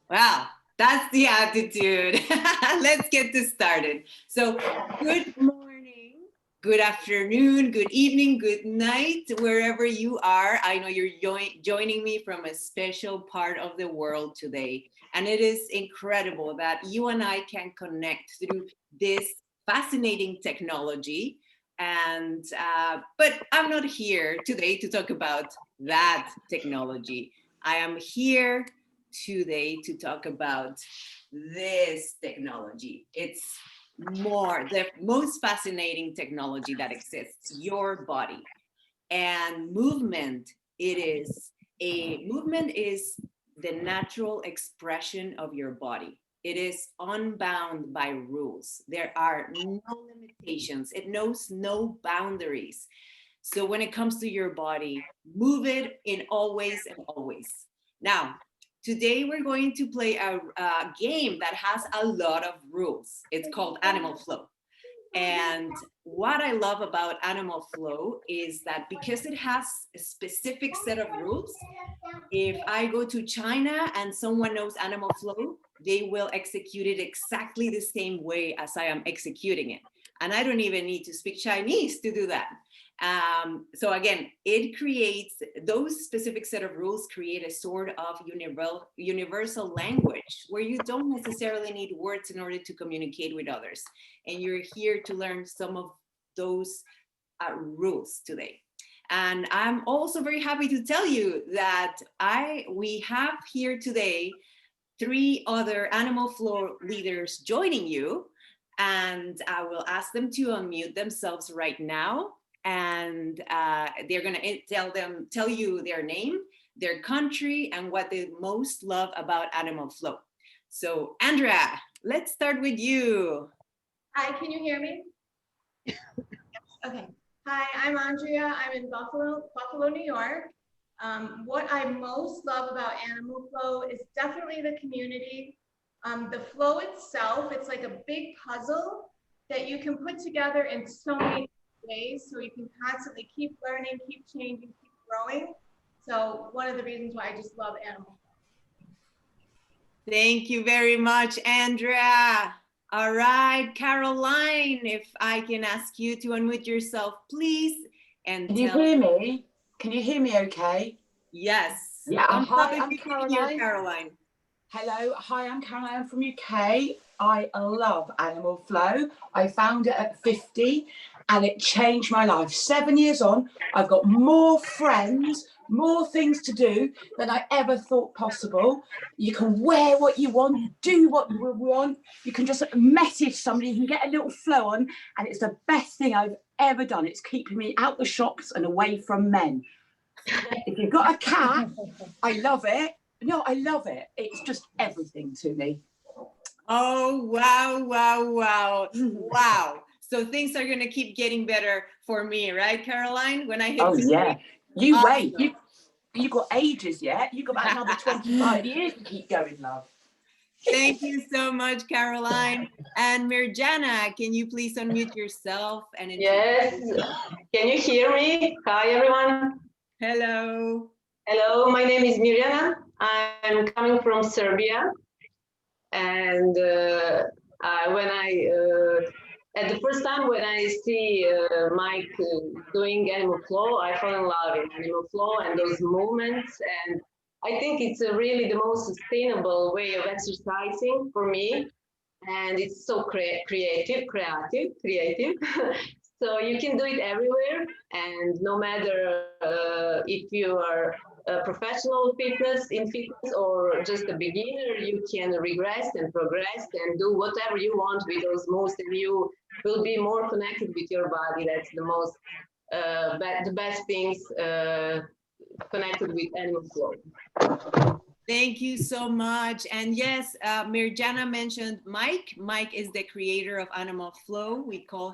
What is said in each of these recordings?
Well, that's the attitude. Let's get this started. So, good morning, good afternoon, good evening, good night, wherever you are. I know you're joining me from a special part of the world today. And it is incredible that you and I can connect through this fascinating technology. But I'm not here today to talk about that technology. I am here today to talk about this technology. It's the most fascinating technology that exists, your body. And movement is the natural expression of your body. It is unbound by rules. There are no limitations. It knows no boundaries. So when it comes to your body, move it in always and always. Now, today we're going to play a game that has a lot of rules. It's called Animal Flow. And what I love about Animal Flow is that because it has a specific set of rules, if I go to China and someone knows Animal Flow, they will execute it exactly the same way as I am executing it. And I don't even need to speak Chinese to do that. So again, it creates those specific set of rules create a sort of universal language where you don't necessarily need words in order to communicate with others. And you're here to learn some of those rules today. And I'm also very happy to tell you that we have here today three other Animal Flow leaders joining you, and I will ask them to unmute themselves right now, and they're going to tell you their name, their country, and what they most love about Animal Flow. So, Andrea, let's start with you. Hi, can you hear me? Okay. Hi, I'm Andrea. I'm in Buffalo, New York. What I most love about Animal Flow is definitely the community. The flow itself, it's like a big puzzle that you can put together in so many ways, so you can constantly keep learning, keep changing, keep growing. So one of the reasons why I just love Animal Flow. Thank you very much, Andrea. All right, Caroline, if I can ask you to unmute yourself, please, and Can you tell. hear me? Can you hear me okay? Yes. Yeah. Thumbs up Hi, if I'm you can hear Caroline. Caroline. Hello. Hi, I'm Caroline. I'm from UK. I love Animal Flow. I found it at 50 and it changed my life. 7 years on, I've got more friends, more things to do than I ever thought possible. You can wear what you want, do what you want. You can just message somebody, you can get a little flow on, and it's the best thing I've ever done. It's keeping me out the shops and away from men. If you've got a cat, I love it. No, I love it. It's just everything to me. Oh, wow, wow, wow. Wow. So things are going to keep getting better for me, right, Caroline? When I hit 50? Yeah. You Awesome. wait. You got ages yet. You got about another 25 years to keep going, love. Thank you so much, Caroline. And Mirjana, can you please unmute yourself and Yes. Can you hear me? Hi, everyone. Hello. Hello, my name is Mirjana. I'm coming from Serbia. And at the first time when I see Mike doing Animal Flow, I fall in love in Animal Flow and those movements. And I think it's really the most sustainable way of exercising for me. And it's so creative. So you can do it everywhere, and no matter if you are a professional fitness or just a beginner, you can regress and progress and do whatever you want with those moves, and you will be more connected with your body. That's the best things connected with Animal Flow. Thank you so much. And yes, Mirjana mentioned Mike. Mike is the creator of Animal Flow. I call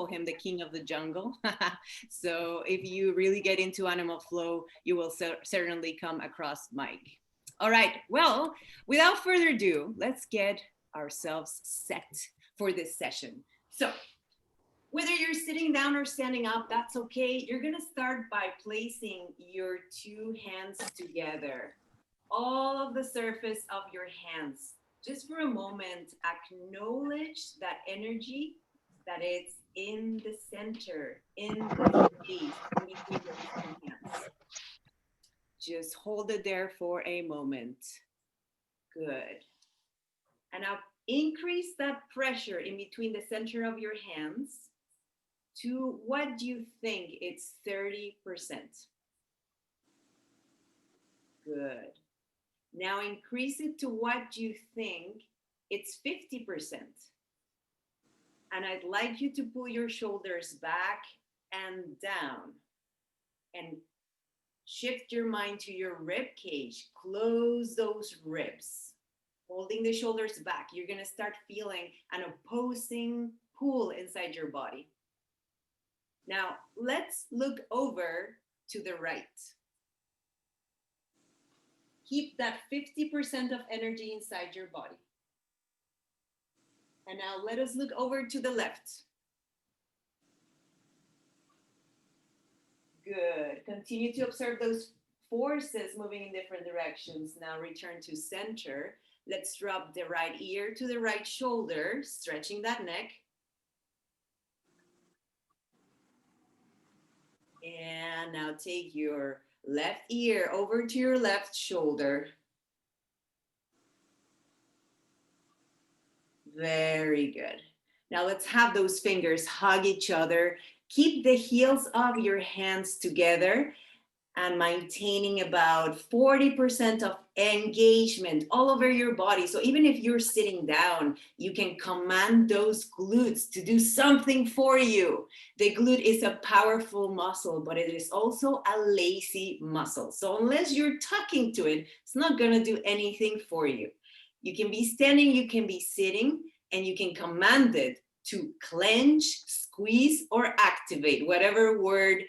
him the king of the jungle. So if you really get into Animal Flow, you will certainly come across Mike. All right, well, without further ado, let's get ourselves set for this session. So whether you're sitting down or standing up, that's okay. You're gonna start by placing your two hands together. all of the surface of your hands. Just for a moment, acknowledge that energy that it's in the center, in the space, in between those two hands. Just hold it there for a moment. Good. And now increase that pressure in between the center of your hands to what do you think? It's 30%. Good. Now increase it to what you think it's 50%. And I'd like you to pull your shoulders back and down and shift your mind to your rib cage. Close those ribs, holding the shoulders back. You're going to start feeling an opposing pull inside your body. Now, let's look over to the right. Keep that 50% of energy inside your body. And now let us look over to the left. Good. Continue to observe those forces moving in different directions. Now return to center. Let's drop the right ear to the right shoulder, stretching that neck. And now take your left ear over to your left shoulder. Very good. Now let's have those fingers hug each other. Keep the heels of your hands together and maintaining about 40% of engagement all over your body. So even if you're sitting down, you can command those glutes to do something for you. The glute is a powerful muscle, but it is also a lazy muscle. So unless you're talking to it, it's not gonna do anything for you. You can be standing, you can be sitting, and you can command it to clench, squeeze, or activate, whatever word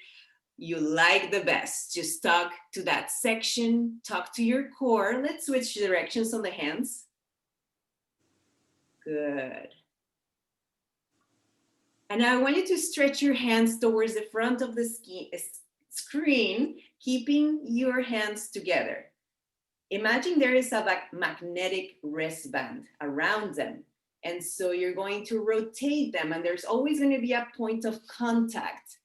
you like the best. Just talk to that section, talk to your core. Let's switch directions on the hands. Good. And now I want you to stretch your hands towards the front of the screen, keeping your hands together. Imagine there is a magnetic wristband around them. And so you're going to rotate them, and there's always going to be a point of contact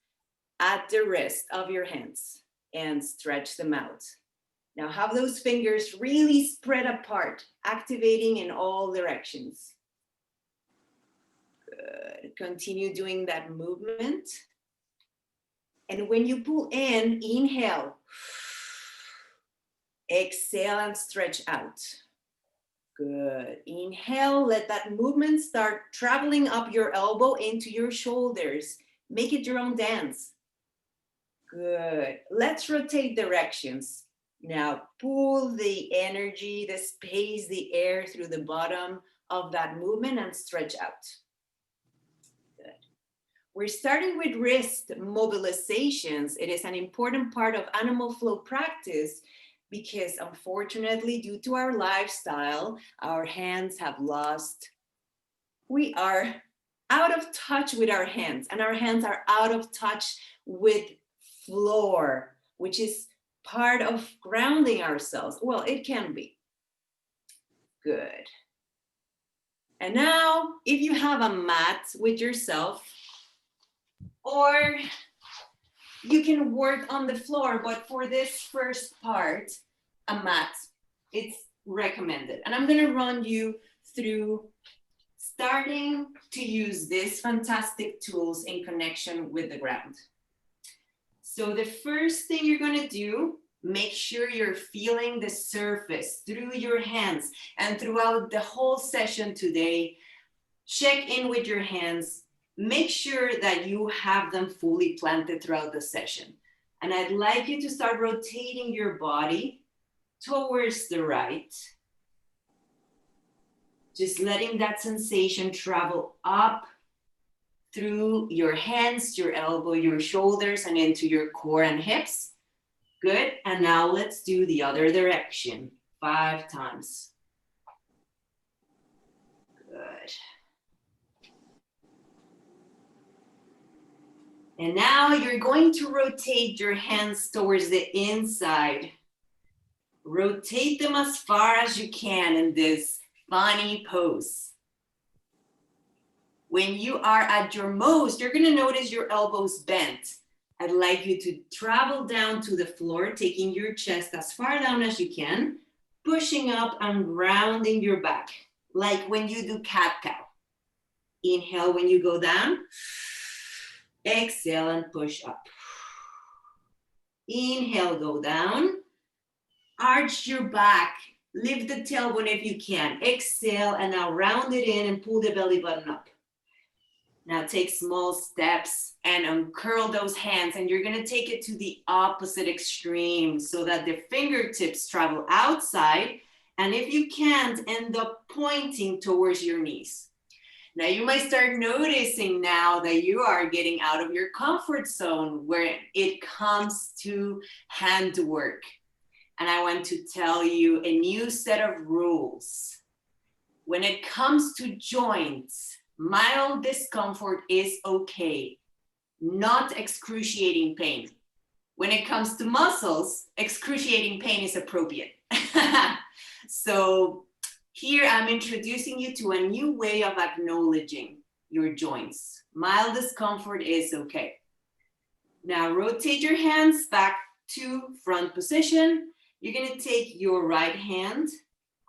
at the wrist of your hands, and stretch them out. Now have those fingers really spread apart, activating in all directions. Good. Continue doing that movement. And when you pull in, inhale. Exhale and stretch out. Good. Inhale, let that movement start traveling up your elbow into your shoulders. Make it your own dance. Good. Let's rotate directions. Now pull the energy, the space, the air through the bottom of that movement and stretch out. Good. We're starting with wrist mobilizations. It is an important part of animal flow practice because unfortunately, due to our lifestyle, our hands have lost. We are out of touch with our hands, and our hands are out of touch with floor, which is part of grounding ourselves. Well, it can be. Good. And now, if you have a mat with yourself, or you can work on the floor, but for this first part, a mat, it's recommended. And I'm gonna run you through starting to use these fantastic tools in connection with the ground. So the first thing you're gonna do, make sure you're feeling the surface through your hands, and throughout the whole session today, check in with your hands. Make sure that you have them fully planted throughout the session. And I'd like you to start rotating your body towards the right. Just letting that sensation travel up through your hands, your elbow, your shoulders, and into your core and hips. Good. And now let's do the other direction 5 times. Good. And now you're going to rotate your hands towards the inside. Rotate them as far as you can in this funny pose. When you are at your most, you're gonna notice your elbows bent. I'd like you to travel down to the floor, taking your chest as far down as you can, pushing up and rounding your back, like when you do cat-cow. Inhale when you go down, exhale and push up. Inhale, go down, arch your back, lift the tailbone if you can. Exhale and now round it in and pull the belly button up. Now take small steps and uncurl those hands, and you're gonna take it to the opposite extreme so that the fingertips travel outside, and if you can't, end up pointing towards your knees. Now you might start noticing now that you are getting out of your comfort zone where it comes to handwork. And I want to tell you a new set of rules. When it comes to joints, mild discomfort is okay, not excruciating pain. When it comes to muscles, excruciating pain is appropriate. So here I'm introducing you to a new way of acknowledging your joints. Mild discomfort is okay. Now rotate your hands back to front position. You're gonna take your right hand,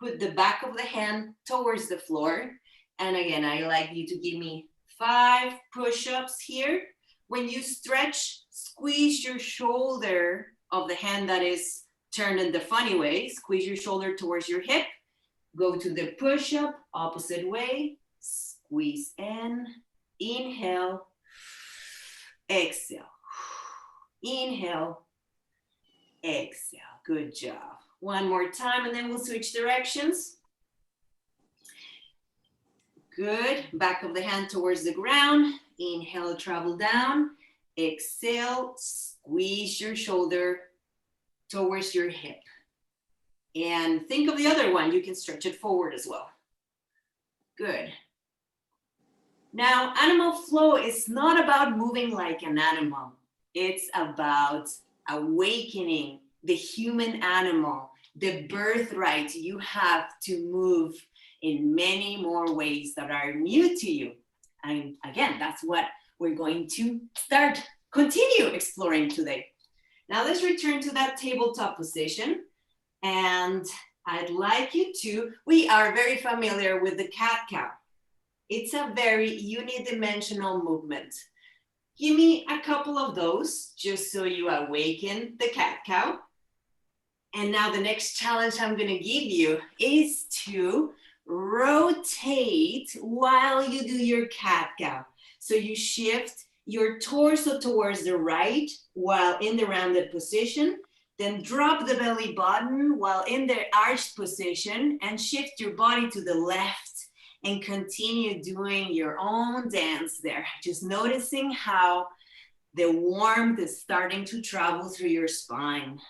put the back of the hand towards the floor. And again, I like you to give me 5 push-ups here. When you stretch, squeeze your shoulder of the hand that is turned in the funny way. Squeeze your shoulder towards your hip. Go to the push-up, opposite way. Squeeze in, inhale, exhale. Inhale, exhale. Good job. One more time, and then we'll switch directions. Good. Back of the hand towards the ground. Inhale, travel down. Exhale, squeeze your shoulder towards your hip. And think of the other one. You can stretch it forward as well. Good. Now, animal flow is not about moving like an animal. It's about awakening the human animal, the birthright you have to move in many more ways that are new to you. And again, that's what we're going to continue exploring today. Now let's return to that tabletop position. And I'd like you to, we are very familiar with the cat-cow. It's a very unidimensional movement. Give me a couple of those just so you awaken the cat-cow. And now the next challenge I'm gonna give you is to rotate while you do your cat-cow. So you shift your torso towards the right while in the rounded position, then drop the belly button while in the arched position and shift your body to the left and continue doing your own dance there. Just noticing how the warmth is starting to travel through your spine.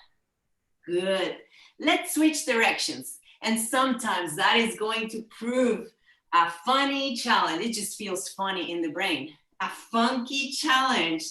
Good. Let's switch directions. And sometimes that is going to prove a funny challenge. It just feels funny in the brain. A funky challenge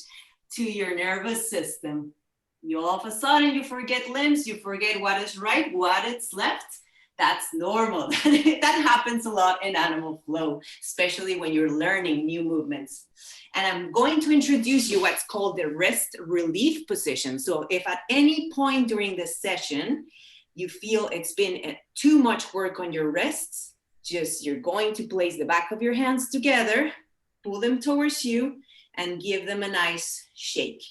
to your nervous system. You all of a sudden, you forget limbs, you forget what is right, what is left. That's normal. That happens a lot in animal flow, especially when you're learning new movements. And I'm going to introduce you what's called the rest relief position. So if at any point during the session, you feel it's been too much work on your wrists, you're going to place the back of your hands together, pull them towards you, and give them a nice shake.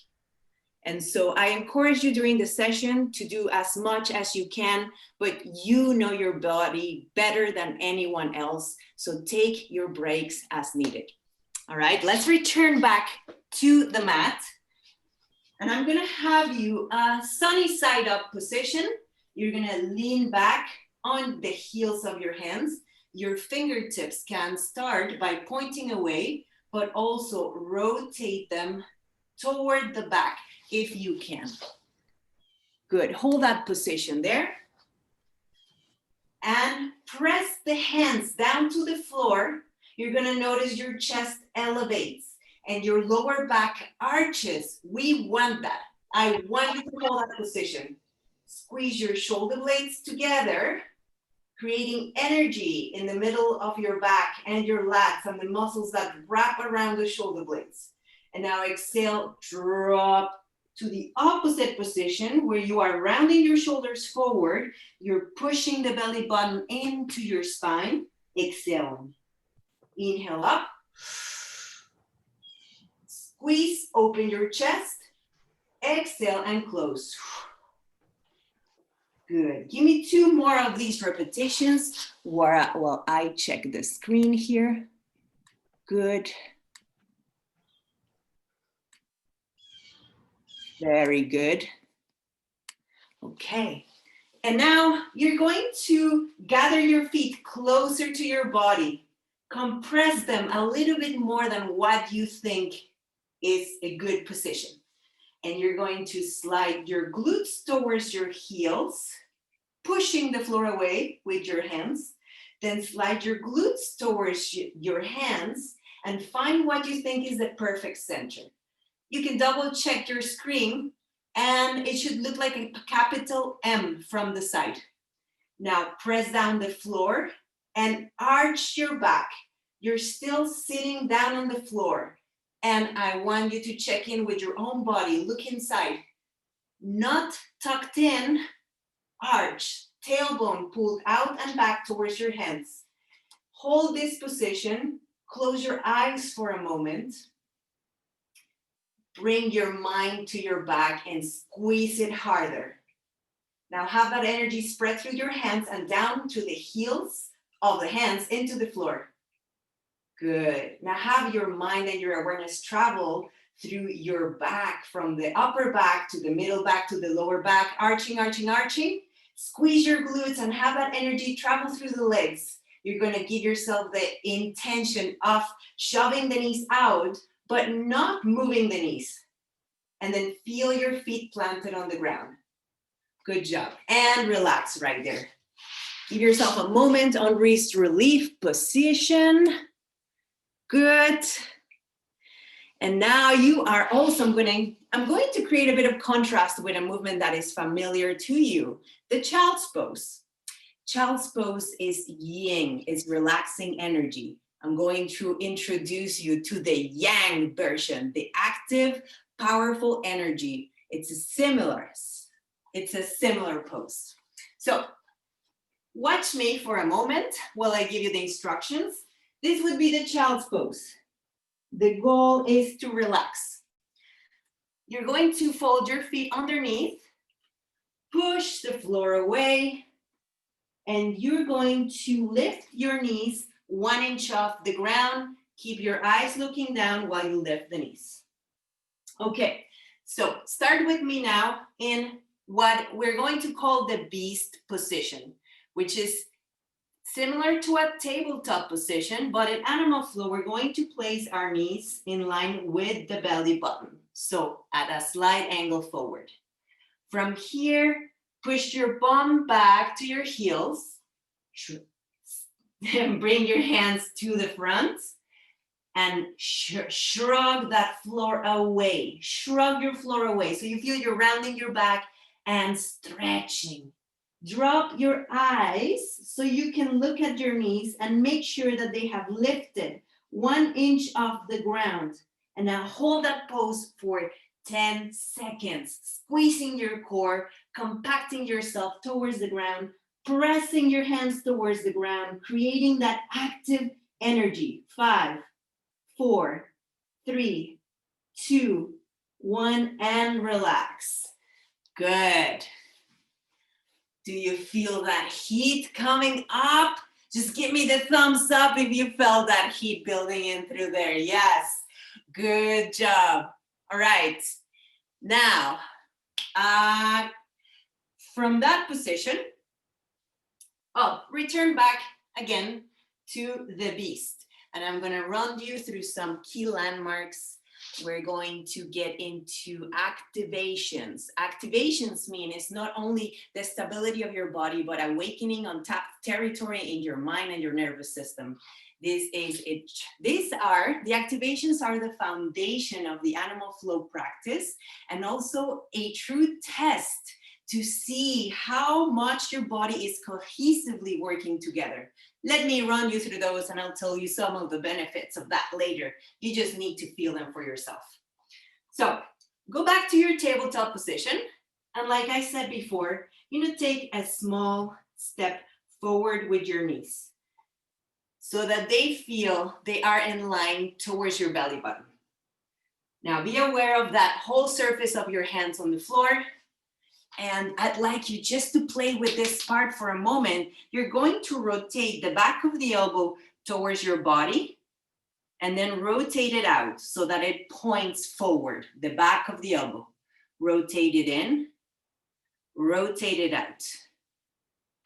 And so I encourage you during the session to do as much as you can, but you know your body better than anyone else. So take your breaks as needed. All right, let's return back to the mat. And I'm gonna have you sunny side up position. You're gonna lean back on the heels of your hands. Your fingertips can start by pointing away, but also rotate them toward the back if you can. Good, hold that position there. And press the hands down to the floor. You're gonna notice your chest elevates and your lower back arches. We want that. I want you to hold that position. Squeeze your shoulder blades together, creating energy in the middle of your back and your lats and the muscles that wrap around the shoulder blades. And now exhale, drop to the opposite position where you are rounding your shoulders forward. You're pushing the belly button into your spine. Exhale. Inhale up. Squeeze, open your chest. Exhale and close. Good. Give me 2 more of these repetitions while I check the screen here. Good. Very good. Okay. And now you're going to gather your feet closer to your body. Compress them a little bit more than what you think is a good position. And you're going to slide your glutes towards your heels, pushing the floor away with your hands. Then slide your glutes towards your hands and find what you think is the perfect center. You can double check your screen and it should look like a capital M from the side. Now press down the floor and arch your back. You're still sitting down on the floor. And I want you to check in with your own body. Look inside. Not tucked in, arch, tailbone pulled out and back towards your hands. Hold this position. Close your eyes for a moment. Bring your mind to your back and squeeze it harder. Now have that energy spread through your hands and down to the heels of the hands into the floor. Good. Now have your mind and your awareness travel through your back, from the upper back to the middle back to the lower back, arching, arching, arching. Squeeze your glutes and have that energy travel through the legs. You're going to give yourself the intention of shoving the knees out, but not moving the knees. And then feel your feet planted on the ground. Good job. And relax right there. Give yourself a moment on wrist relief position. Good. And now you are also, I'm going to create a bit of contrast with a movement that is familiar to you, the child's pose. Child's pose is yin, is relaxing energy. I'm going to introduce you to the yang version, the active, powerful energy. It's a similar pose. So watch me for a moment while I give you the instructions. This would be the child's pose. The goal is to relax. You're going to fold your feet underneath, push the floor away, and you're going to lift your knees 1 inch off the ground. Keep your eyes looking down while you lift the knees. Okay, so start with me now in what we're going to call the beast position, which is similar to a tabletop position, but in animal flow, we're going to place our knees in line with the belly button. So at a slight angle forward. From here, push your bum back to your heels. Then bring your hands to the front and shrug that floor away. Shrug your floor away. So you feel you're rounding your back and stretching. Drop your eyes so you can look at your knees and make sure that they have lifted 1 inch off the ground. And now hold that pose for 10 seconds, squeezing your core, compacting yourself towards the ground, pressing your hands towards the ground, creating that active energy. 5, 4, 3, 2, 1, and relax. Good. Do you feel that heat coming up? Just give me the thumbs up if you felt that heat building in through there. Yes, good job. All right, now, from that position, return back again to the beast. And I'm gonna run you through some key landmarks. We're going to get into activations. Activations mean it's not only the stability of your body, but awakening on tapped territory in your mind and your nervous system. The activations are the foundation of the animal flow practice and also a true test to see how much your body is cohesively working together. Let me run you through those and I'll tell you some of the benefits of that later. You just need to feel them for yourself. So go back to your tabletop position. And like I said before, you're gonna take a small step forward with your knees so that they feel they are in line towards your belly button. Now be aware of that whole surface of your hands on the floor. And I'd like you just to play with this part for a moment. You're going to rotate the back of the elbow towards your body and then rotate it out so that it points forward, the back of the elbow. Rotate it in, rotate it out.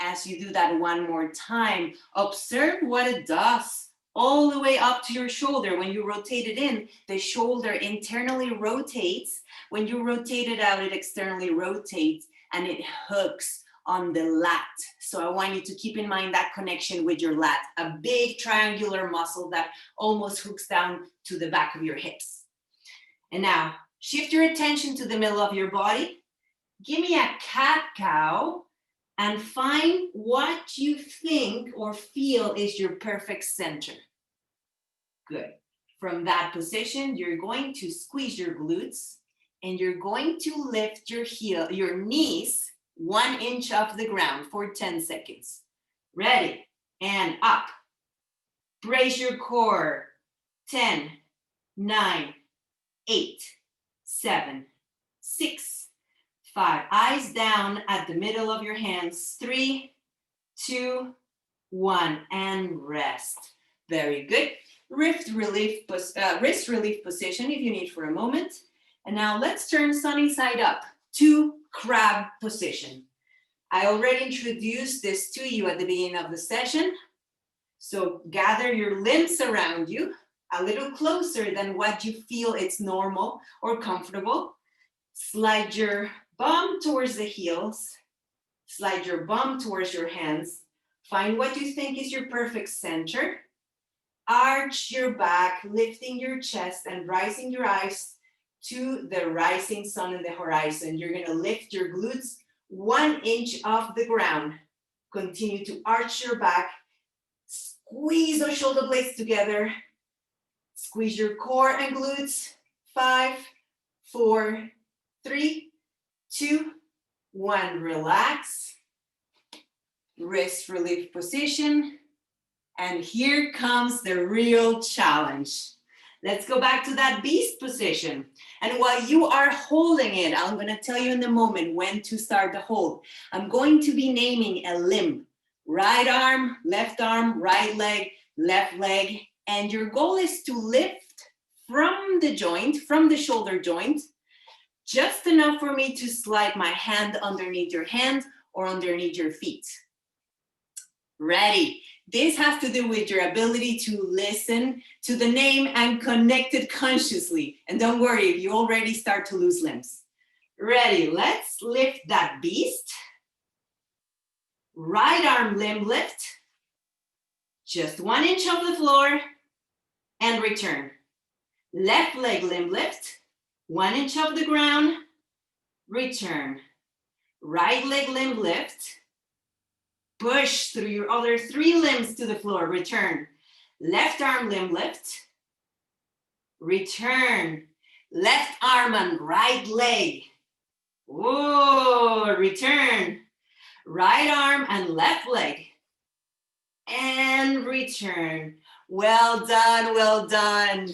As you do that one more time, observe what it does all the way up to your shoulder. When you rotate it in, the shoulder internally rotates. When you rotate it out, it externally rotates and it hooks on the lat. So I want you to keep in mind that connection with your lat, a big triangular muscle that almost hooks down to the back of your hips. And now shift your attention to the middle of your body. Give me a cat-cow and find what you think or feel is your perfect center. Good. From that position, you're going to squeeze your glutes and you're going to lift your knees 1 inch off the ground for 10 seconds. Ready, and up. Brace your core. 10, 9, 8, 7, 6, 5. Eyes down at the middle of your hands. 3, 2, 1, and rest. Very good. Wrist relief position if you need for a moment. And now let's turn sunny side up to crab position. I already introduced this to you at the beginning of the session. So gather your limbs around you a little closer than what you feel it's normal or comfortable. Slide your bum towards the heels. Slide your bum towards your hands. Find what you think is your perfect center. Arch your back, lifting your chest and rising your eyes to the rising sun in the horizon. You're gonna lift your glutes 1 inch off the ground. Continue to arch your back. Squeeze those shoulder blades together. Squeeze your core and glutes. 5, 4, 3, 2, 1. Relax. Wrist relief position. And here comes the real challenge. Let's go back to that beast position. And while you are holding it, I'm going to tell you in a moment when to start the hold. I'm going to be naming a limb. Right arm, right leg, left leg. And your goal is to lift from the joint, from the shoulder joint, just enough for me to slide my hand underneath your hand or underneath your feet. Ready. This has to do with your ability to listen to the name and connect it consciously. And don't worry if you already start to lose limbs. Ready, let's lift that beast. Right arm limb lift. Just 1 inch off the floor and return. Left leg limb lift. 1 inch off the ground, return. Right leg limb lift. Push through your other 3 limbs to the floor, return. Left arm limb lift, return. Left arm and right leg. Whoa, return. Right arm and left leg. And return. Well done, well done.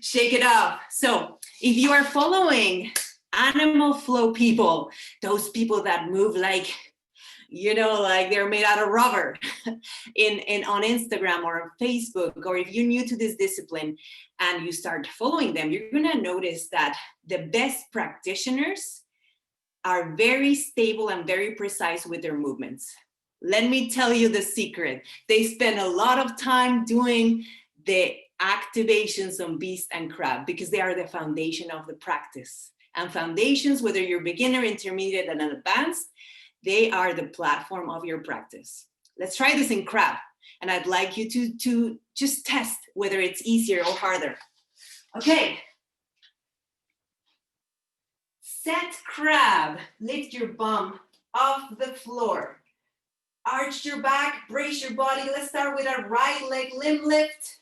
Shake it off. So if you are following animal flow people, those people that move like, you know, like they're made out of rubber on Instagram or on Facebook, or if you're new to this discipline and you start following them, you're gonna notice that the best practitioners are very stable and very precise with their movements. Let me tell you the secret. They spend a lot of time doing the activations on beast and crab because they are the foundation of the practice. And foundations, whether you're beginner, intermediate, and advanced, they are the platform of your practice. Let's try this in crab. And I'd like you to just test whether it's easier or harder. Okay. Set crab. Lift your bum off the floor. Arch your back, brace your body. Let's start with our right leg limb lift.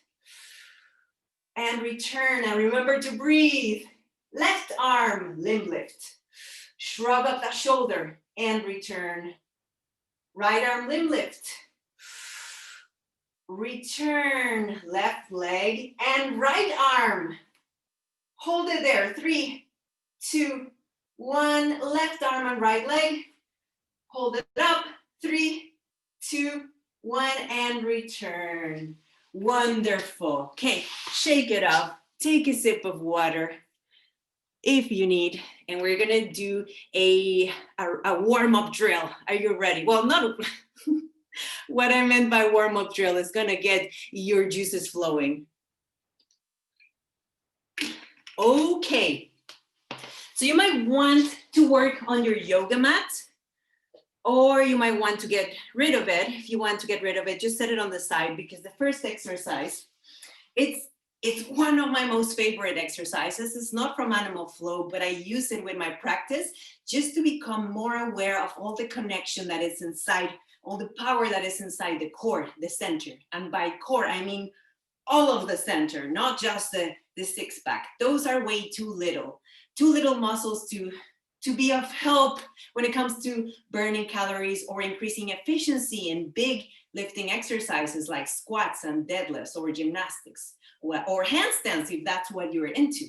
And return. Now remember to breathe. Left arm limb lift. Shrug up that shoulder and return. Right arm limb lift. Return. Left leg and right arm. Hold it there. 3, 2, 1. Left arm and right leg. Hold it up. 3, 2, 1, and return. Wonderful. Okay, shake it up. Take a sip of water if you need. And we're gonna do a warm-up drill. Are you ready? Well, not what I meant by warm-up drill is gonna get your juices flowing. Okay. So you might want to work on your yoga mat, or you might want to get rid of it. If you want to get rid of it, just set it on the side, because the first exercise, it's one of my most favorite exercises. It's not from Animal Flow, but I use it with my practice just to become more aware of all the connection that is inside, all the power that is inside the core, the center. And by core, I mean all of the center, not just the six pack. Those are way too little muscles to be of help when it comes to burning calories or increasing efficiency in big lifting exercises like squats and deadlifts or gymnastics or handstands if that's what you're into.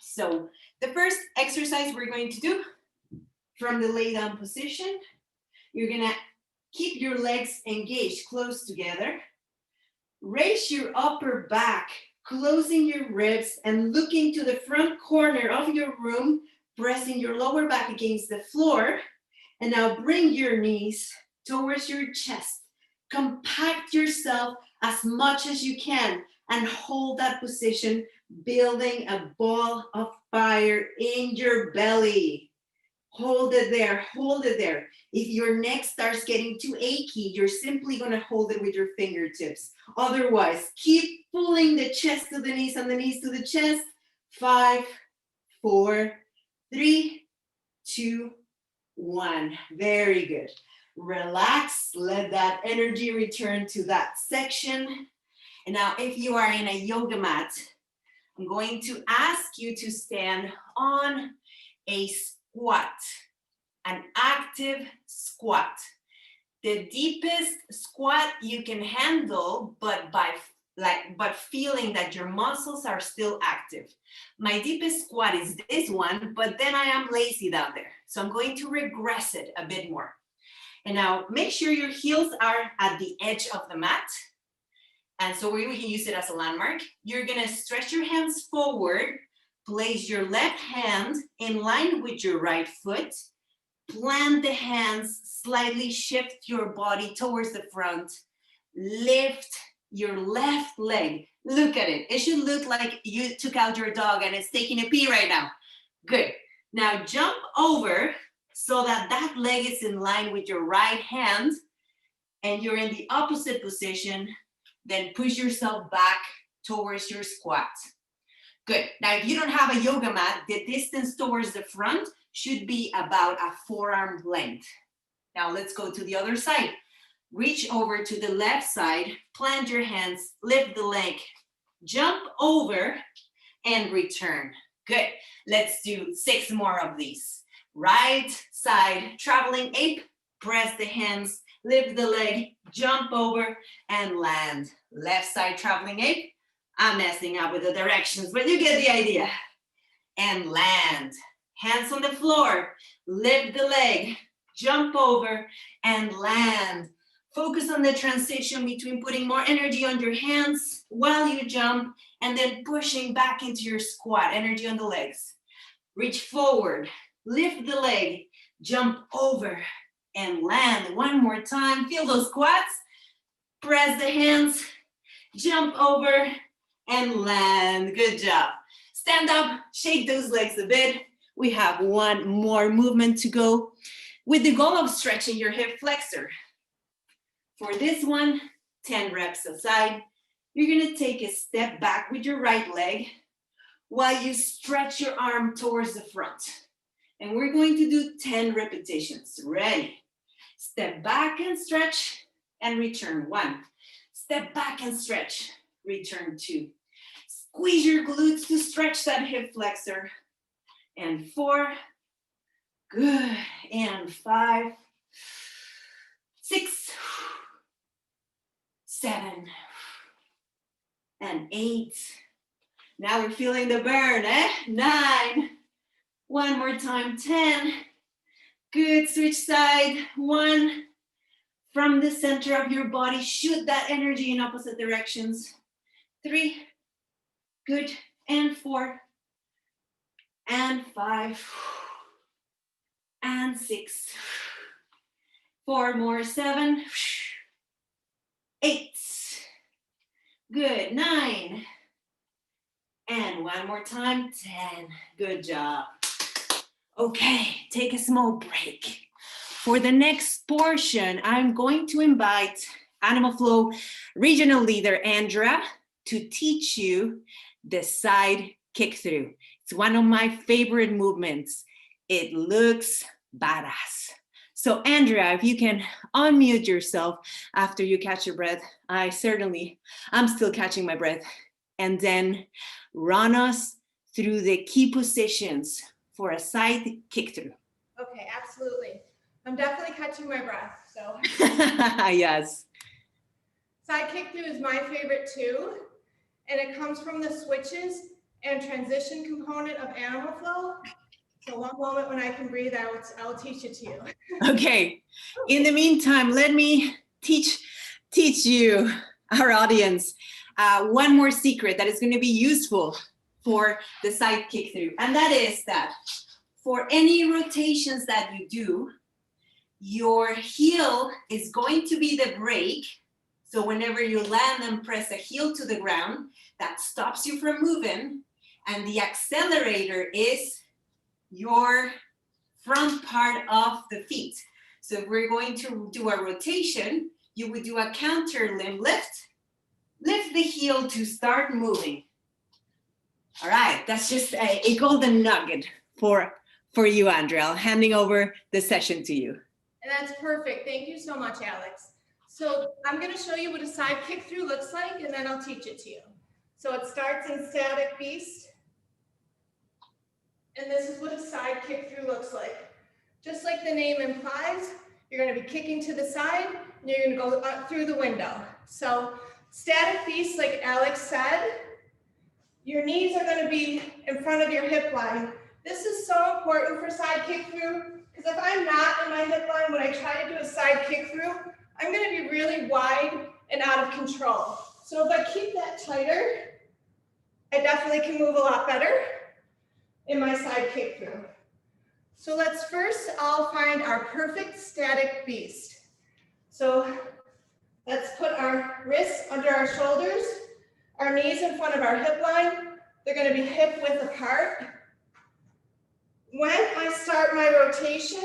So the first exercise we're going to do from the lay down position, you're gonna keep your legs engaged close together. Raise your upper back, closing your ribs and looking to the front corner of your room, pressing your lower back against the floor. And now bring your knees towards your chest. Compact yourself as much as you can and hold that position, building a ball of fire in your belly. Hold it there, hold it there. If your neck starts getting too achy, you're simply gonna hold it with your fingertips. Otherwise, keep pulling the chest to the knees and the knees to the chest. 5, 4, 3, 2, 1. Very good. Relax, let that energy return to that section. And now if you are in a yoga mat, I'm going to ask you to stand on a squat, an active squat. The deepest squat you can handle, but feeling that your muscles are still active. My deepest squat is this one, but then I am lazy down there. So I'm going to regress it a bit more. And now make sure your heels are at the edge of the mat. And so we can use it as a landmark. You're gonna stretch your hands forward, place your left hand in line with your right foot, plant the hands, slightly shift your body towards the front, lift your left leg. Look at it. It should look like you took out your dog and it's taking a pee right now. Good. Now jump over so that that leg is in line with your right hand and you're in the opposite position. Then push yourself back towards your squat. Good. Now, if you don't have a yoga mat, the distance towards the front should be about a forearm length. Now, let's go to the other side. Reach over to the left side, plant your hands, lift the leg, jump over, and return. Good. Let's do 6 more of these. Right side, traveling ape, press the hands, lift the leg, jump over, and land. Left side, traveling ape. I'm messing up with the directions, but you get the idea. And land. Hands on the floor, lift the leg, jump over, and land. Focus on the transition between putting more energy on your hands while you jump and then pushing back into your squat, energy on the legs. Reach forward, lift the leg, jump over, and land. One more time. Feel those squats. Press the hands, jump over, and land. Good job. Stand up, shake those legs a bit. We have one more movement to go with the goal of stretching your hip flexor. For this one, 10 reps aside. You're gonna take a step back with your right leg while you stretch your arm towards the front. And we're going to do 10 repetitions. Ready? Step back and stretch and return. 1. Step back and stretch, return 2. Squeeze your glutes to stretch that hip flexor. And 4. Good. And 5, 6, 7, and 8. Now we're feeling the burn, 9. One more time, 10. Good, switch side. 1. From the center of your body, shoot that energy in opposite directions. 3. Good. And 4. And 5. And 6. 4 more, 7. 8. Good, 9. And one more time, 10. Good job. Okay, take a small break. For the next portion, I'm going to invite Animal Flow Regional Leader Andrea to teach you the side kick through. It's one of my favorite movements. It looks badass. So Andrea, if you can unmute yourself after you catch your breath. I'm still catching my breath. And then run us through the key positions for a side kick through. Okay, absolutely. I'm definitely catching my breath, so. Yes. Side kick through is my favorite too, and it comes from the switches and transition component of Animal Flow. So one moment when I can breathe, I will teach it to you. Okay. In the meantime, let me teach you, our audience, one more secret that is going to be useful for the side kick through, and that is that for any rotations that you do, your heel is going to be the brake. So whenever you land and press a heel to the ground, that stops you from moving, and the accelerator is your front part of the feet. So if we're going to do a rotation, you would do a counter limb lift the heel to start moving. All right, that's just a golden nugget for you, Andrea. I'm handing over the session to you. And that's perfect. Thank you so much, Alex. So I'm going to show you what a side kick through looks like, and then I'll teach it to you. So it starts in static beast. And this is what a side kick through looks like. Just like the name implies, you're going to be kicking to the side, and you're going to go up through the window. So static beast, like Alex said, your knees are going to be in front of your hip line. This is so important for side kick through, because if I'm not in my hip line when I try to do a side kick through, I'm going to be really wide and out of control. So if I keep that tighter, I definitely can move a lot better in my side kick through. So let's first all find our perfect static beast. So let's put our wrists under our shoulders, our knees in front of our hip line. They're going to be hip width apart. When I start my rotation,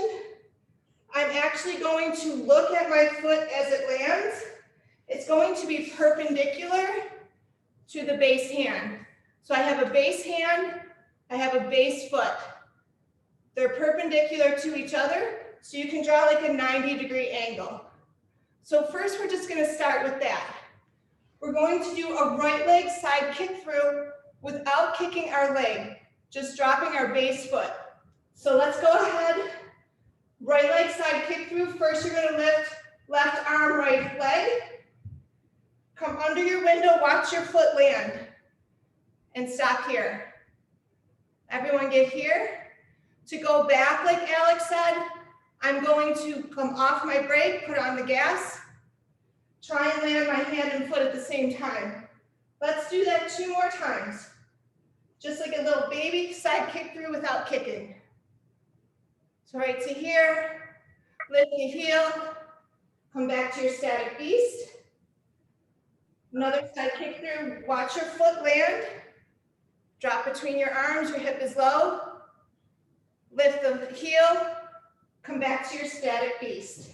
I'm actually going to look at my foot as it lands. It's going to be perpendicular to the base hand. So I have a base hand, I have a base foot. They're perpendicular to each other, so you can draw like a 90-degree angle. So first we're just going to start with that. We're going to do a right leg side kick through without kicking our leg, just dropping our base foot. So let's go ahead, right leg side kick through. First you're going to lift left arm, right leg. Come under your window, watch your foot land, and stop here. Everyone get here. To go back, like Alex said, I'm going to come off my brake, put on the gas, try and land my hand and foot at the same time. Let's do that 2 more times. Just like a little baby side kick through without kicking. So right to here, lift your heel, come back to your static beast. Another side kick through, watch your foot land. Drop between your arms, your hip is low. Lift the heel, come back to your static beast.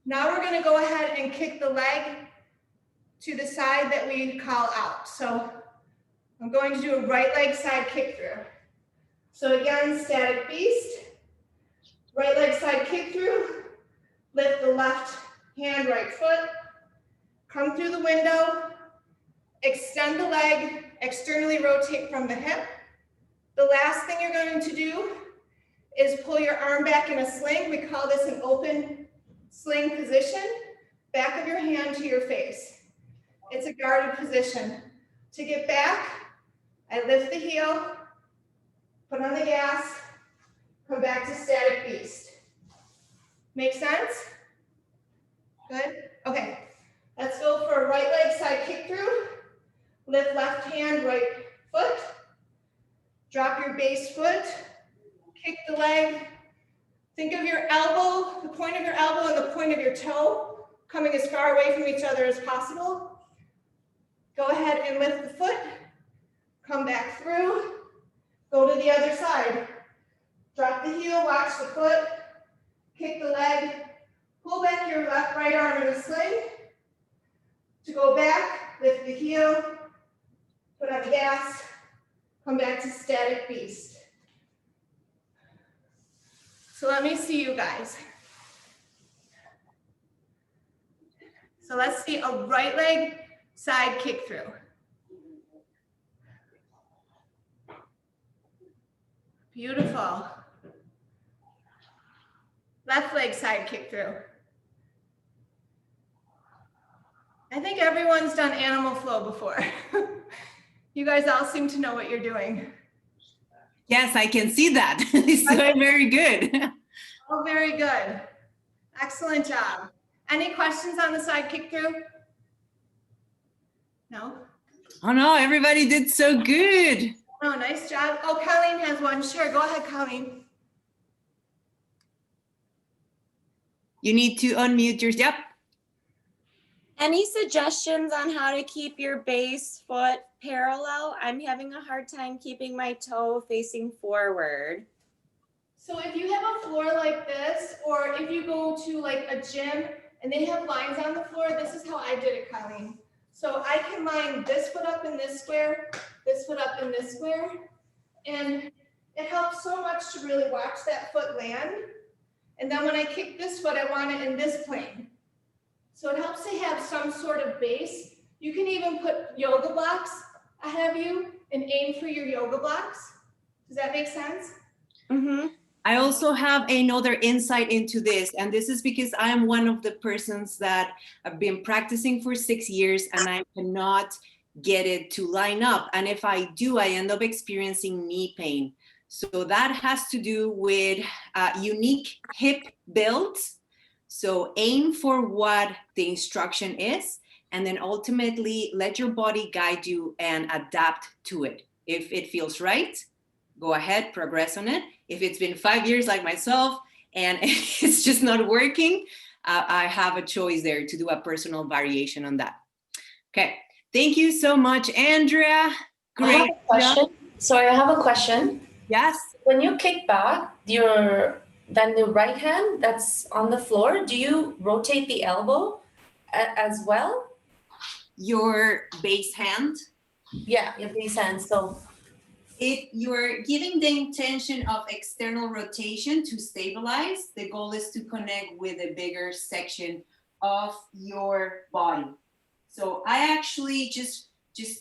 Now we're gonna go ahead and kick the leg to the side that we call out. So I'm going to do a right leg side kick through. So again, static beast. Right leg side kick through. Lift the left hand, right foot. Come through the window. Extend the leg, externally rotate from the hip. The last thing you're going to do is pull your arm back in a sling. We call this an open sling position. Back of your hand to your face. It's a guarded position. To get back, I lift the heel, put on the gas, come back to static beast. Make sense? Good? Okay. Let's go for a right leg side kick through. Lift left hand, right foot. Drop your base foot. Kick the leg. Think of your elbow, the point of your elbow and the point of your toe coming as far away from each other as possible. Go ahead and lift the foot. Come back through. Go to the other side. Drop the heel, watch the foot. Kick the leg. Pull back your right arm in a sling. To go back, lift the heel. Put on the gas. Come back to static beast. So let me see you guys. So let's see a right leg side kick through. Beautiful. Left leg side kick through. I think everyone's done animal flow before. You guys all seem to know what you're doing. Yes, I can see that. It's doing very good. Oh, very good. Excellent job. Any questions on the side kick through? No? Oh no, everybody did so good. Oh, nice job. Oh, Colleen has one. Sure, go ahead, Colleen. You need to unmute yours. Yep. Any suggestions on how to keep your base foot parallel? I'm having a hard time keeping my toe facing forward. So if you have a floor like this, or if you go to like a gym and they have lines on the floor, this is how I did it, Colleen. So I can line this foot up in this square, this foot up in this square, and it helps so much to really watch that foot land. And then when I kick this foot, I want it in this plane. So it helps to have some sort of base. You can even put yoga blocks ahead of you and aim for your yoga blocks. Does that make sense? Mm-hmm. I also have another insight into this, and this is because I am one of the persons that have been practicing for 6 years and I cannot get it to line up. And if I do, I end up experiencing knee pain. So that has to do with unique hip builds. So aim for what the instruction is, and then ultimately let your body guide you and adapt to it. If it feels right, go ahead, progress on it. If it's been 5 years like myself and it's just not working, I have a choice there to do a personal variation on that. Okay, thank you so much, Andrea. Great. I have a question. Sorry, I have a question. Yes. When you kick back, then the right hand that's on the floor, do you rotate the elbow as well? Your base hand. Yeah, your base hand. So You're giving the intention of external rotation to stabilize. The goal is to connect with a bigger section of your body. So I actually just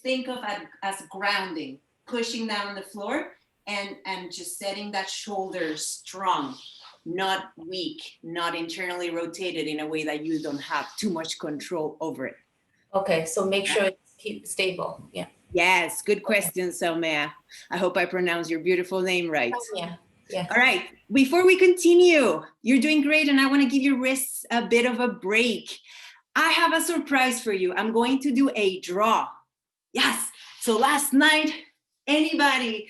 think of it as grounding, pushing down the floor and just setting that shoulder strong, not weak, not internally rotated in a way that you don't have too much control over it. okay, so make sure it's keep stable. Yeah. Yes, good question, Soumya. I hope I pronounced your beautiful name right. Yeah. Yeah. All right, before we continue, you're doing great and I want to give your wrists a bit of a break. I have a surprise for you. I'm going to do a draw. Yes, so last night, anybody,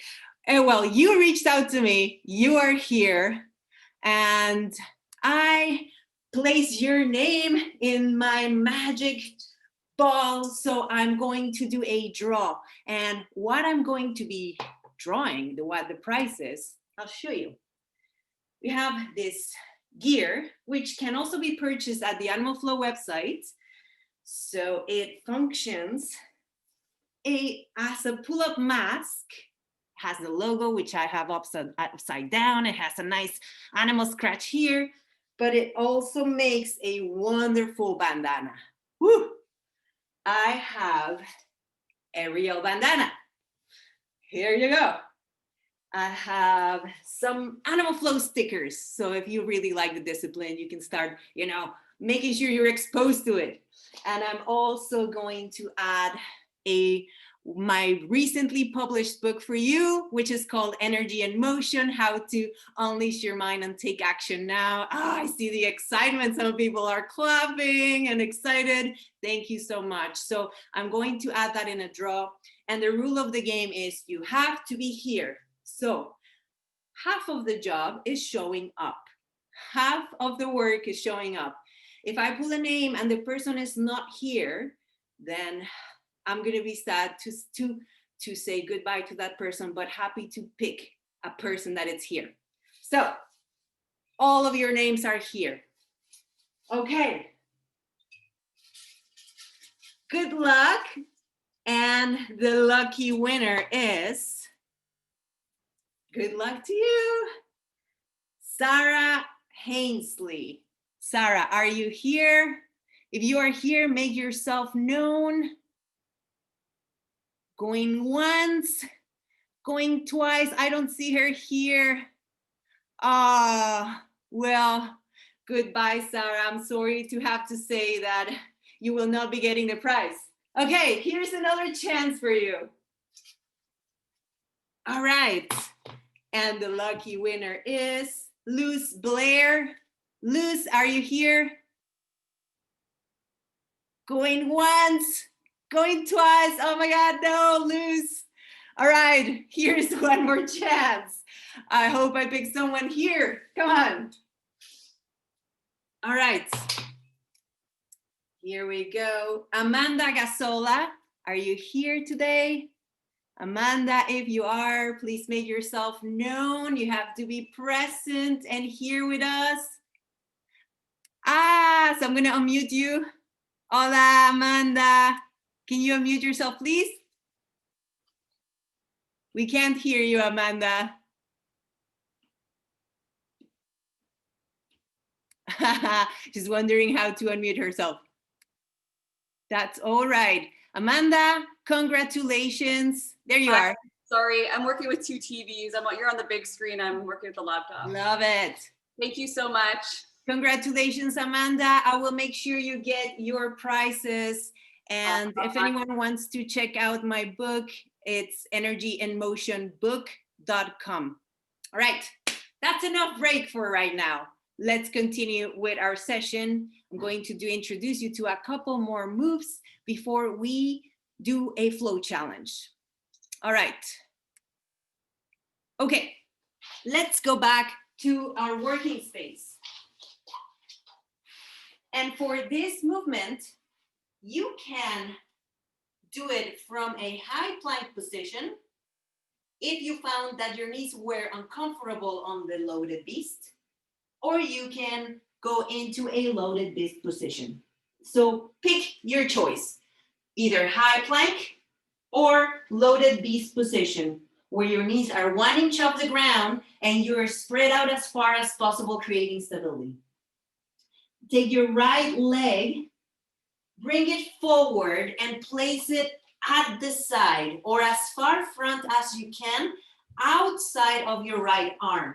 well, you reached out to me, you are here, and I placed your name in my magic ball, so I'm going to do a draw. And what I'm going to be drawing, what the prize is, I'll show you. We have this gear, which can also be purchased at the Animal Flow website. So it functions as a pull-up mask has the logo, which I have upside down. It has a nice animal scratch here, but it also makes a wonderful bandana. Woo! I have a real bandana. Here you go. I have some animal flow stickers. So if you really like the discipline, you can start, making sure you're exposed to it. And I'm also going to add my recently published book for you, which is called Energy and Motion, How to Unleash Your Mind and Take Action Now. I see the excitement. Some people are clapping and excited. Thank you so much. So I'm going to add that in a draw. And the rule of the game is you have to be here. So half of the job is showing up. Half of the work is showing up. If I pull a name and the person is not here, then I'm going to be sad to say goodbye to that person, but happy to pick a person that is here. So all of your names are here. Okay. Good luck. And the lucky winner is, good luck to you, Sarah Hainsley. Sarah, are you here? If you are here, make yourself known. Going once, going twice. I don't see her here. Well, goodbye, Sarah. I'm sorry to have to say that you will not be getting the prize. Okay, here's another chance for you. All right. And the lucky winner is Luz Blair. Luz, are you here? Going once, going twice. Oh my God, no, Luz. All right, here's one more chance. I hope I pick someone here. Come on. All right. Here we go. Amanda Gasola, are you here today? Amanda, if you are, please make yourself known. You have to be present and here with us. So I'm gonna unmute you. Hola, Amanda. Can you unmute yourself, please? We can't hear you, Amanda. She's wondering how to unmute herself. That's all right. Amanda, congratulations. There you are. Sorry, I'm working with 2 TVs. You're on the big screen. I'm working with the laptop. Love it. Thank you so much. Congratulations, Amanda. I will make sure you get your prizes. And if anyone wants to check out my book, it's energyandmotionbook.com. All right, that's enough break for right now. Let's continue with our session. I'm going to introduce you to a couple more moves before we do a flow challenge. All right. Okay, let's go back to our working space. And for this movement, you can do it from a high plank position if you found that your knees were uncomfortable on the loaded beast, or you can go into a loaded beast position. So pick your choice, either high plank or loaded beast position, where your knees are 1 inch off the ground and you're spread out as far as possible, creating stability. Take your right leg, bring it forward and place it at the side or as far front as you can outside of your right arm.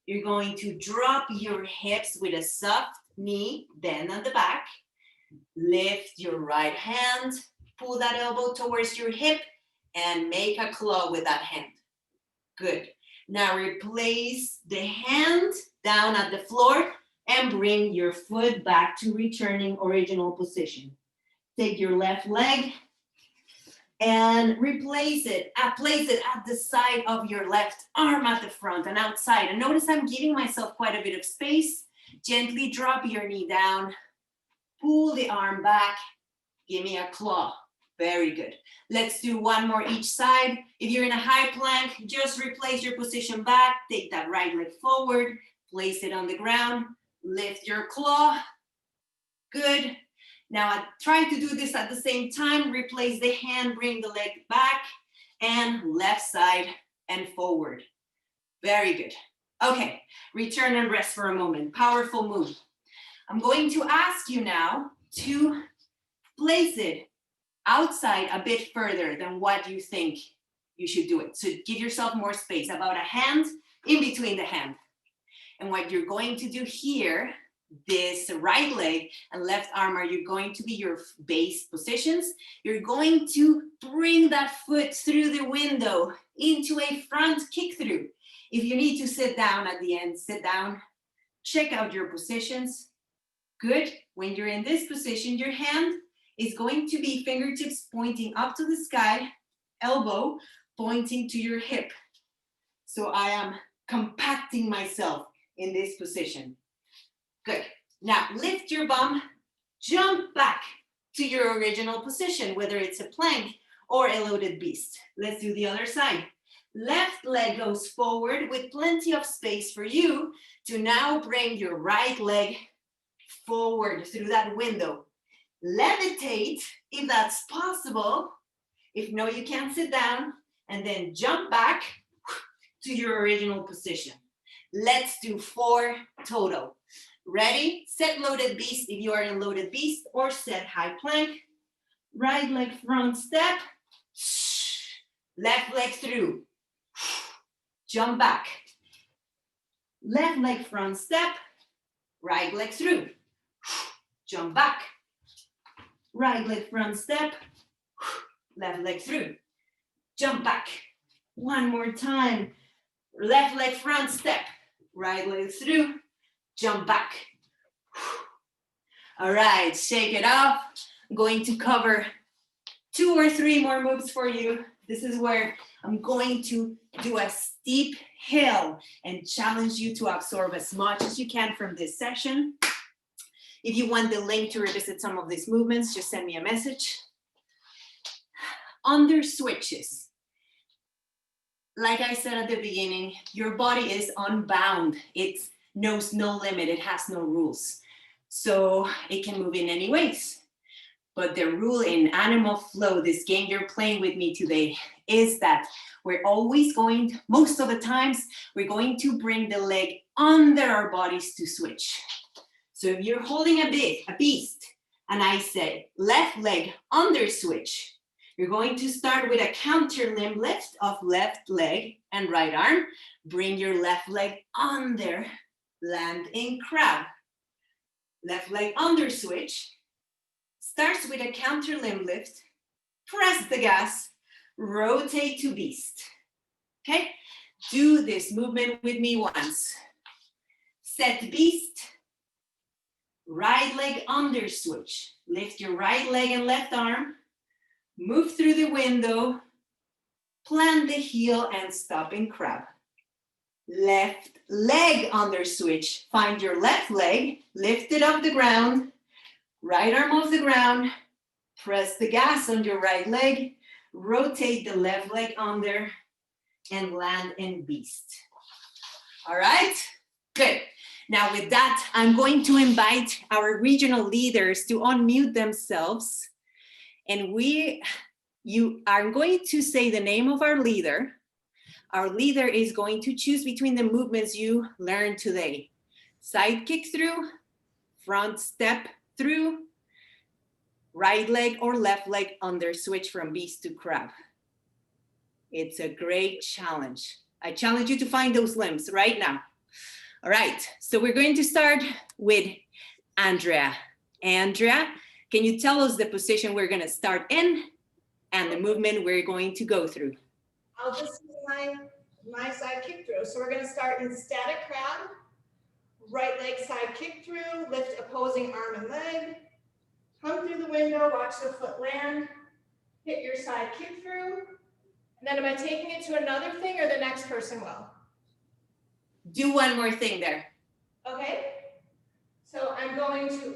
You're going to drop your hips with a soft knee bend at the back. Lift your right hand, pull that elbow towards your hip and make a claw with that hand. Good. Now replace the hand down at the floor and bring your foot back to returning original position. Take your left leg and place it at the side of your left arm at the front and outside. And notice I'm giving myself quite a bit of space. Gently drop your knee down, pull the arm back, give me a claw. Very good. Let's do one more each side. If you're in a high plank, just replace your position back, take that right leg forward, place it on the ground, lift your claw. Good. Now I try to do this at the same time. Replace the hand, bring the leg back, and left side and forward. Very good. Okay, return and rest for a moment. Powerful move. I'm going to ask you now to place it outside a bit further than what you think you should do it. So give yourself more space, about a hand in between the hand. And what you're going to do here, this right leg and left arm are you going to be your base positions. You're going to bring that foot through the window into a front kick through. If you need to sit down at the end, sit down. Check out your positions. Good. When you're in this position, your hand is going to be fingertips pointing up to the sky, elbow pointing to your hip. So I am compacting myself in this position. Good. Now lift your bum, jump back to your original position, whether it's a plank or a loaded beast. Let's do the other side. Left leg goes forward with plenty of space for you to now bring your right leg forward through that window. Levitate if that's possible. If no, you can sit down and then jump back to your original position. Let's do 4 total. Ready? Set loaded beast if you are in loaded beast, or set high plank. Right leg front step. Left leg through. Jump back. Left leg front step. Right leg through. Jump back. Right leg front step. Left leg through. Jump back. One more time. Left leg front step. Right leg through. Jump back. All right, shake it off. I'm going to cover 2 or 3 more moves for you. This is where I'm going to do a steep hill and challenge you to absorb as much as you can from this session. If you want the link to revisit some of these movements, just send me a message. Under switches. Like I said at the beginning, your body is unbound. It knows no limit. It has no rules. So it can move in any ways. But the rule in Animal Flow, this game you're playing with me today, is that we're always going, most of the times, we're going to bring the leg under our bodies to switch. So if you're holding a beast, and I say left leg under switch, you're going to start with a counter limb lift of left leg and right arm. Bring your left leg under, land in crab. Left leg under switch. Starts with a counter limb lift. Press the gas, rotate to beast. Okay? Do this movement with me once. Set beast. Right leg under switch. Lift your right leg and left arm. Move through the window. Plant the heel and stop in crab. Left leg under switch. Find your left leg. Lift it off the ground. Right arm off the ground. Press the gas on your right leg. Rotate the left leg under and land in beast. All right? Good. Now with that, I'm going to invite our regional leaders to unmute themselves. And you are going to say the name of our leader. Our leader is going to choose between the movements you learned today. Side kick through, front step through, right leg or left leg under switch from beast to crab. It's a great challenge. I challenge you to find those limbs right now. All right, so we're going to start with Andrea. Andrea, can you tell us the position we're going to start in and the movement we're going to go through? I'll just do my side kick through. So we're going to start in static crab, right leg side kick through, lift opposing arm and leg, come through the window, watch the foot land, hit your side kick through, and then am I taking it to another thing or the next person will? Do one more thing there. Okay, so I'm going to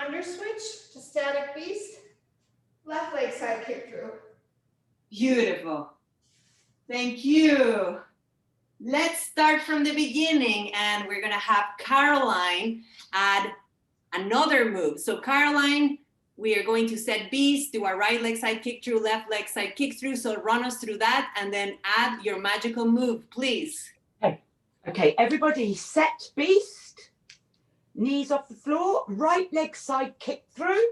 under switch to static beast, left leg side kick through. Beautiful. Thank you. Let's start from the beginning and we're gonna have Caroline add another move. So Caroline, We are going to set beast, do our right leg side kick through, left leg side kick through. So run us through that and then add your magical move, please. Okay, everybody set beast. Knees off the floor, right leg side kick through.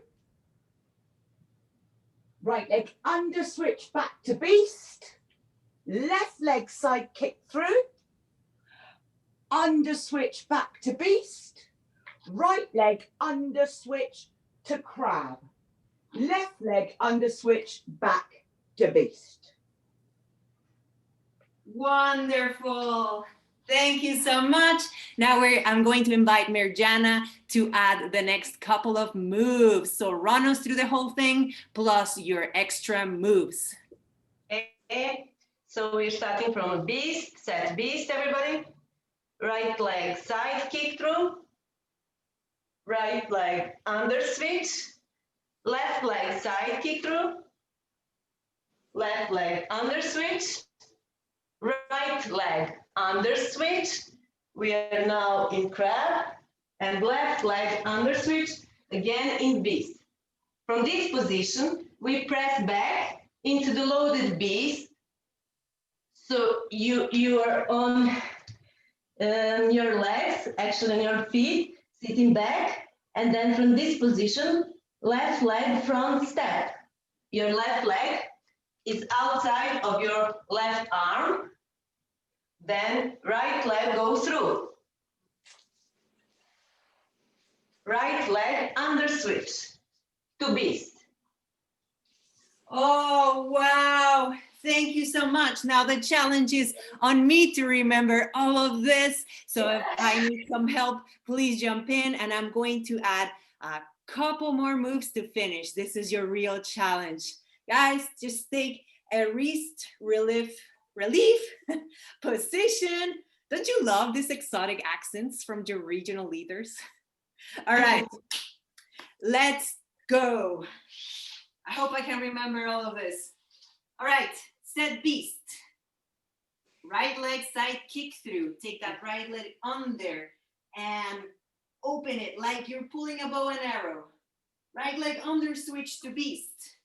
Right leg under switch back to beast. Left leg side kick through. Under switch back to beast. Right leg under switch to crab. Left leg under switch back to beast. Wonderful. Thank you so much. Now I'm going to invite Mirjana to add the next couple of moves. So run us through the whole thing plus your extra moves. Okay. So we're starting from beast, set beast, everybody. Right leg side kick through. Right leg under switch. Left leg side kick through. Left leg under switch. Right leg under switch. We are now in crab. And left leg under switch, again in beast. From this position, we press back into the loaded beast. So you are on your legs, actually on your feet, sitting back. And then from this position, left leg front step. Your left leg is outside of your left arm. Then right leg goes through. Right leg under switch to beast. Oh, wow. Thank you so much. Now the challenge is on me to remember all of this. So if I need some help, please jump in, and I'm going to add a couple more moves to finish. This is your real challenge. Guys, just take a wrist relief position. Don't you love these exotic accents from your regional leaders? All right, let's go. I hope I can remember all of this. All right, set beast. Right leg side kick through. Take that right leg under and open it like you're pulling a bow and arrow. Right leg under switch to beast.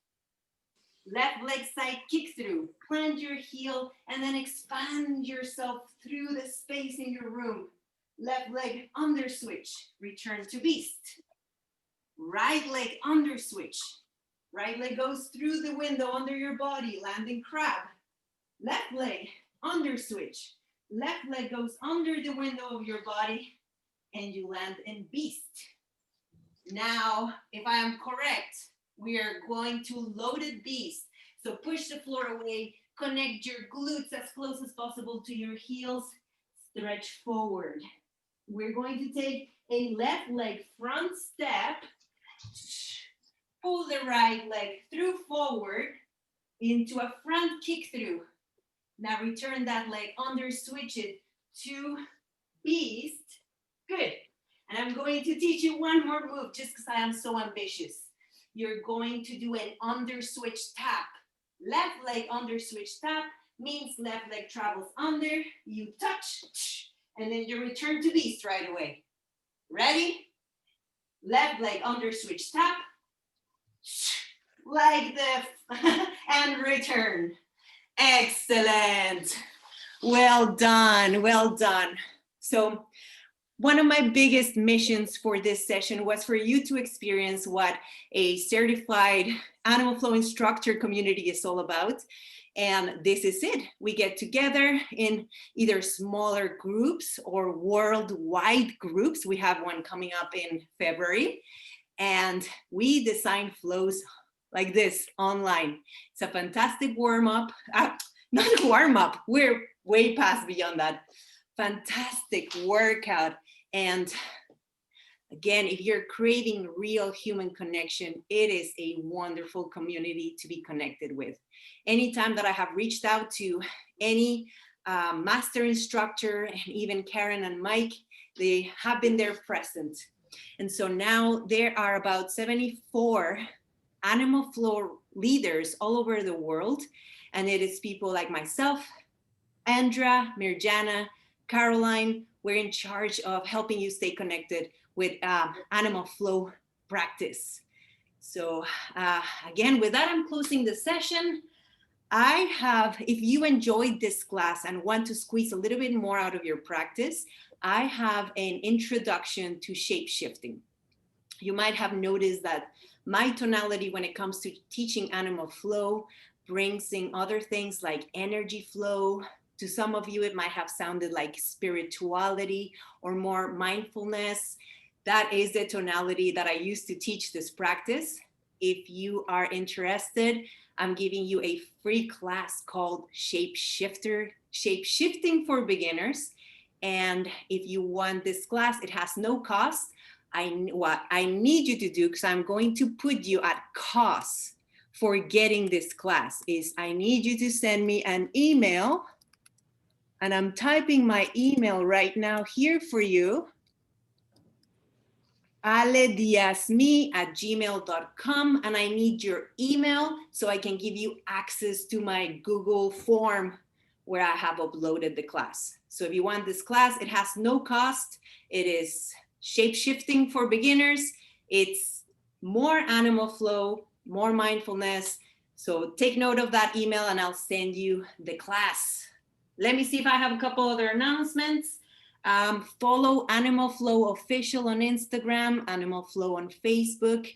Left leg side kick through. Plant your heel and then expand yourself through the space in your room. Left leg under switch. Return to beast. Right leg under switch. Right leg goes through the window under your body, landing crab. Left leg under switch. Left leg goes under the window of your body and you land in beast. Now, if I am correct, we are going to loaded beast. So push the floor away, connect your glutes as close as possible to your heels, stretch forward. We're going to take a left leg front step, pull the right leg through forward into a front kick through. Now return that leg under, switch it to beast. Good. And I'm going to teach you one more move just because I am so ambitious. You're going to do an under switch tap. Left leg under switch tap means left leg travels under, you touch, and then you return to beast right away. Ready? Left leg under switch tap, like this, and return. Excellent. Well done, well done. So one of my biggest missions for this session was for you to experience what a certified animal flow instructor community is all about. And this is it. We get together in either smaller groups or worldwide groups. We have one coming up in February. And we design flows like this online. It's a fantastic warm-up. Not a warm-up. We're way past beyond that. Fantastic workout. And again, if you're craving real human connection, it is a wonderful community to be connected with. Anytime that I have reached out to any master instructor, and even Karen and Mike, they have been there present. And so now there are about 74 animal flow leaders all over the world. And it is people like myself, Andra, Mirjana, Caroline. We're in charge of helping you stay connected with animal flow practice. So again, with that, I'm closing the session. If you enjoyed this class and want to squeeze a little bit more out of your practice, I have an introduction to shape shifting. You might have noticed that my tonality when it comes to teaching animal flow brings in other things like energy flow. To some of you, it might have sounded like spirituality or more mindfulness. That is the tonality that I use to teach this practice. If you are interested, I'm giving you a free class called Shape-Shifting for Beginners. And if you want this class, it has no cost. What I need you to do, because I'm going to put you at cost for getting this class, is I need you to send me an email. And I'm typing my email right now here for you. alediazme@gmail.com, and I need your email so I can give you access to my Google form where I have uploaded the class. So if you want this class, it has no cost. It is shape-shifting for beginners. It's more animal flow, more mindfulness. So take note of that email and I'll send you the class. Let me see if I have a couple other announcements. Follow Animal Flow Official on Instagram, Animal Flow on Facebook.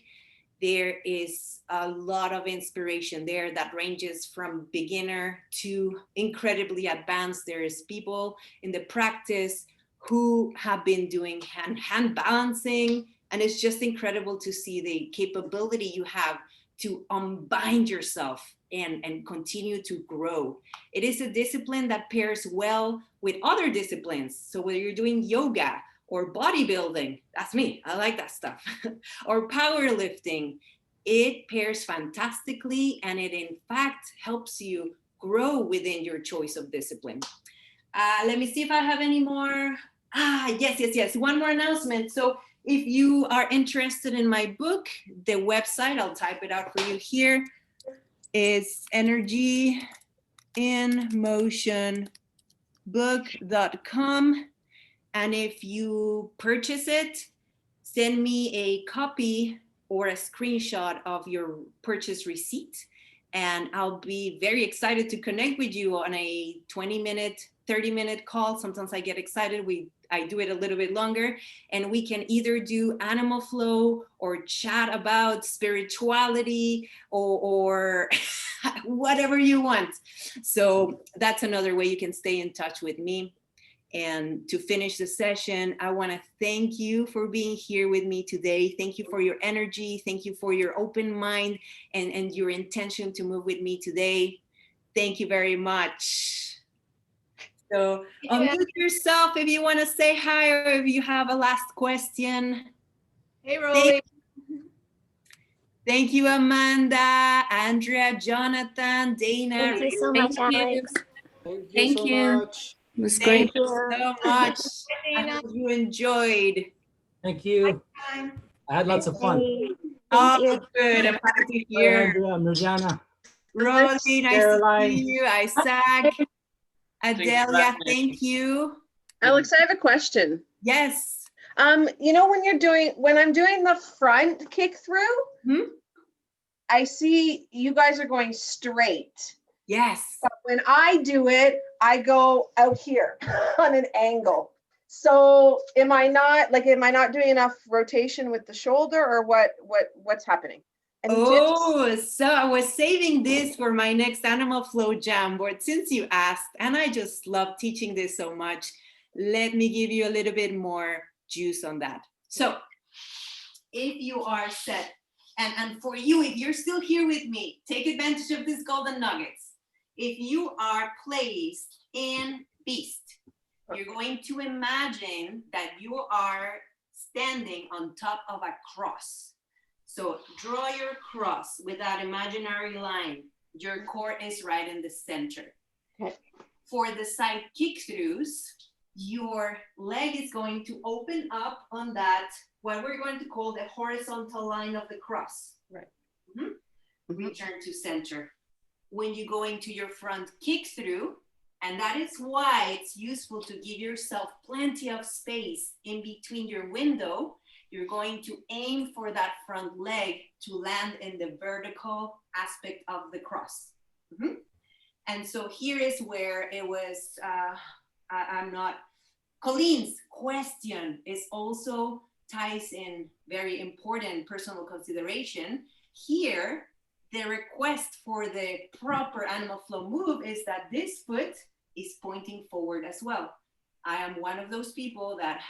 There is a lot of inspiration there that ranges from beginner to incredibly advanced. There's people in the practice who have been doing hand balancing, and it's just incredible to see the capability you have to unbind yourself and continue to grow. It is a discipline that pairs well with other disciplines. So whether you're doing yoga or bodybuilding, that's me, I like that stuff, or powerlifting, it pairs fantastically, and it in fact helps you grow within your choice of discipline. Let me see if I have any more. Yes. One more announcement. So if you are interested in my book, the website, I'll type it out for you here, is energyinmotionbook.com. And if you purchase it, send me a copy or a screenshot of your purchase receipt, and I'll be very excited to connect with you on a 20-minute, 30-minute call. Sometimes I get excited. I do it a little bit longer, and we can either do animal flow or chat about spirituality or whatever you want. So that's another way you can stay in touch with me. And to finish the session, I want to thank you for being here with me today. Thank you for your energy. Thank you for your open mind and your intention to move with me today. Thank you very much. So unmute yourself if you want to say hi or if you have a last question. Hey, Rolly. Thank you, Amanda, Andrea, Jonathan, Dana. Thank you so much, Alex. Thank you so much. It was Thank great. you so much. I hope you enjoyed. Thank you. I had lots of fun. Thank you. Good. I'm happy to Hi, hear. Andrea, Mirjana. Rosie, nice Caroline. to see you. Isaac, Adelia, thank you. Alex, I have a question. Yes. You know, when I'm doing the front kick through, I see you guys are going straight. Yes. But when I do it, I go out here on an angle. So am I not doing enough rotation with the shoulder, or what's happening? Any tips? So I was saving this for my next Animal Flow Jam board since you asked, and I just love teaching this so much. Let me give you a little bit more juice on that. So if you are set, and for you, if you're still here with me, take advantage of these golden nuggets. If you are placed in Beast, you're going to imagine that you are standing on top of a cross. So draw your cross with that imaginary line. Your core is right in the center. Okay. For the side kick throughs, your leg is going to open up on that, what we're going to call the horizontal line of the cross. Right. Return to center. When you go into your front kick through, and that is why it's useful to give yourself plenty of space in between your window, you're going to aim for that front leg to land in the vertical aspect of the cross. Mm-hmm. And so here is where it was, I'm not, Colleen's question is also ties in very important personal consideration. Here, the request for the proper animal flow move is that this foot is pointing forward as well. I am one of those people that,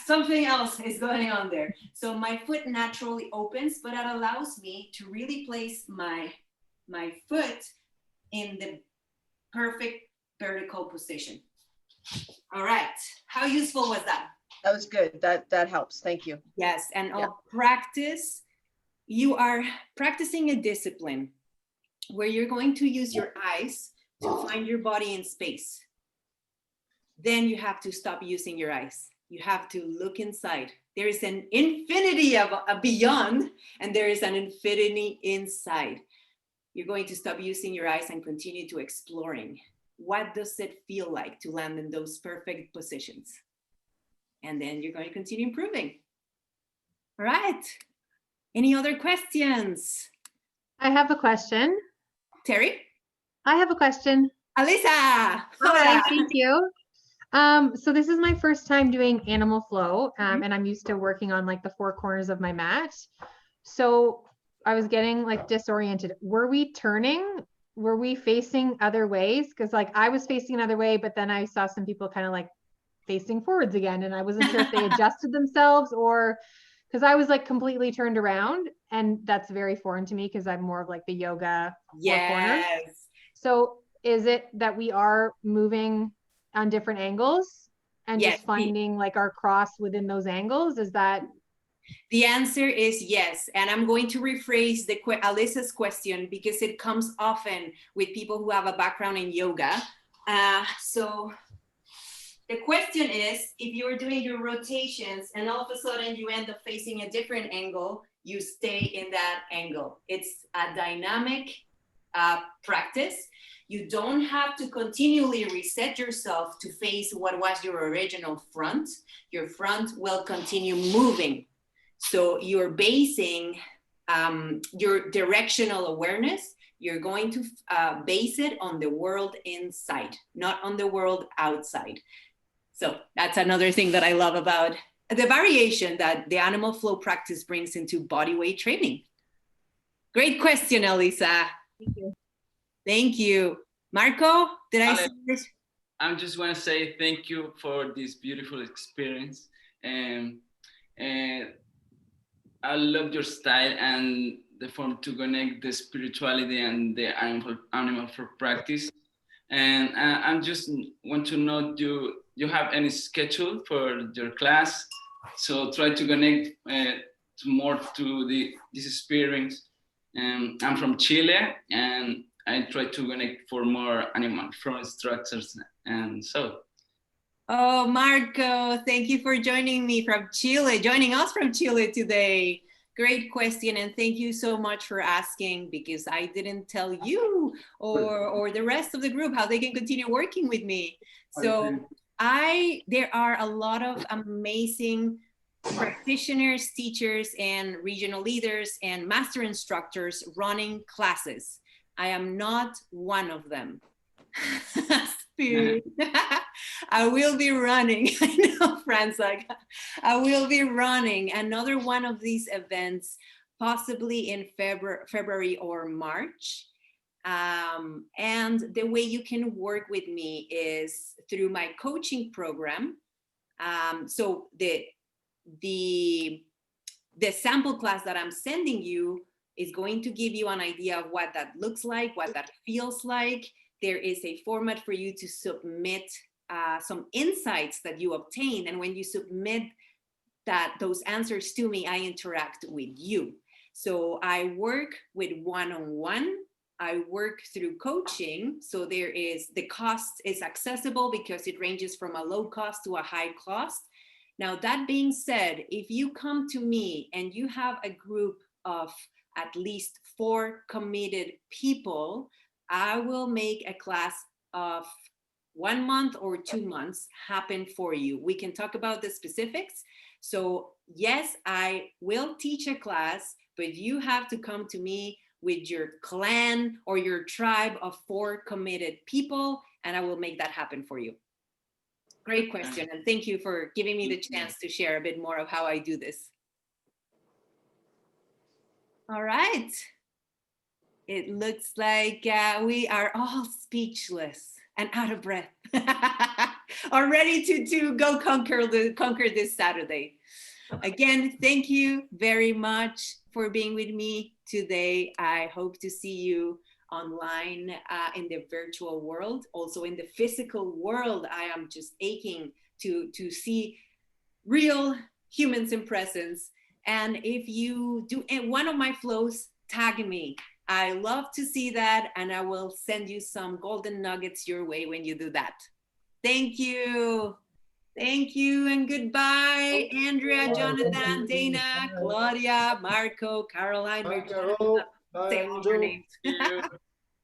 something else is going on there. So my foot naturally opens, but it allows me to really place my foot in the perfect vertical position. All right, how useful was that? That was good. That helps. Thank you. Yes, and I'll practice. You are practicing a discipline where you're going to use your eyes to find your body in space. Then you have to stop using your eyes. You have to look inside. There is an infinity of beyond, and there is an infinity inside. You're going to stop using your eyes and continue to exploring. What does it feel like to land in those perfect positions? And then you're going to continue improving. All right. Any other questions? I have a question. Terry? I have a question. Alisa! Hi, thank you. So this is my first time doing animal flow, and I'm used to working on like the four corners of my mat. So I was getting like disoriented. Were we turning? Were we facing other ways? Because like I was facing another way, but then I saw some people kind of like facing forwards again, and I wasn't sure if they adjusted themselves or because I was like completely turned around, and that's very foreign to me because I'm more of like the yoga four corners. So is it that we are moving on different angles and just finding like our cross within those angles? Is that? The answer is yes. And I'm going to rephrase Alisa's question because it comes often with people who have a background in yoga. So the question is, if you're doing your rotations and all of a sudden you end up facing a different angle, you stay in that angle. It's a dynamic practice. You don't have to continually reset yourself to face what was your original front. Your front will continue moving. So you're basing your directional awareness, you're going to base it on the world inside, not on the world outside. So that's another thing that I love about the variation that the animal flow practice brings into body weight training. Great question, Elisa. Thank you. Thank you. Marco, did I say this? I just want to say thank you for this beautiful experience. And I love your style and the form to connect the spirituality and the animal for practice. And I just want to know, do you have any schedule for your class? So try to connect more to this experience. I'm from Chile, and I try to connect for more animal flow structures. And so. Oh, Marco, thank you for joining us from Chile today. Great question, and thank you so much for asking, because I didn't tell you or the rest of the group how they can continue working with me. So there are a lot of amazing practitioners, teachers, and regional leaders and master instructors running classes. I am not one of them. I will be running. I know, Franza. I will be running another one of these events, possibly in February or March. And the way you can work with me is through my coaching program. So the sample class that I'm sending you is going to give you an idea of what that looks like, what that feels like. There is a format for you to submit some insights that you obtain. And when you submit those answers to me, I interact with you. So I work with one-on-one. I work through coaching. So the cost is accessible because it ranges from a low cost to a high cost. Now, that being said, if you come to me and you have a group of at least 4 committed people, I will make a class of 1 month or 2 months happen for you. We can talk about the specifics. So yes, I will teach a class, but you have to come to me with your clan or your tribe of 4 committed people, and I will make that happen for you. Great question, and thank you for giving me the chance to share a bit more of how I do this. All right. It looks like we are all speechless and out of breath, are ready to go conquer this Saturday. Again, thank you very much for being with me today. I hope to see you online in the virtual world, also in the physical world. I am just aching to see real humans in presence. And if you do one of my flows, tag me. I love to see that, and I will send you some golden nuggets your way when you do that. Thank you. Thank you and goodbye, Andrea, Jonathan, Dana, Claudia, Marco, Caroline, Mirjana. Say all your names.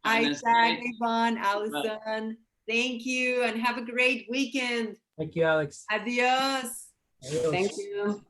Isaac, Yvonne, Allison. Thank you and have a great weekend. Thank you, Alex. Adios. Adios. Thank you.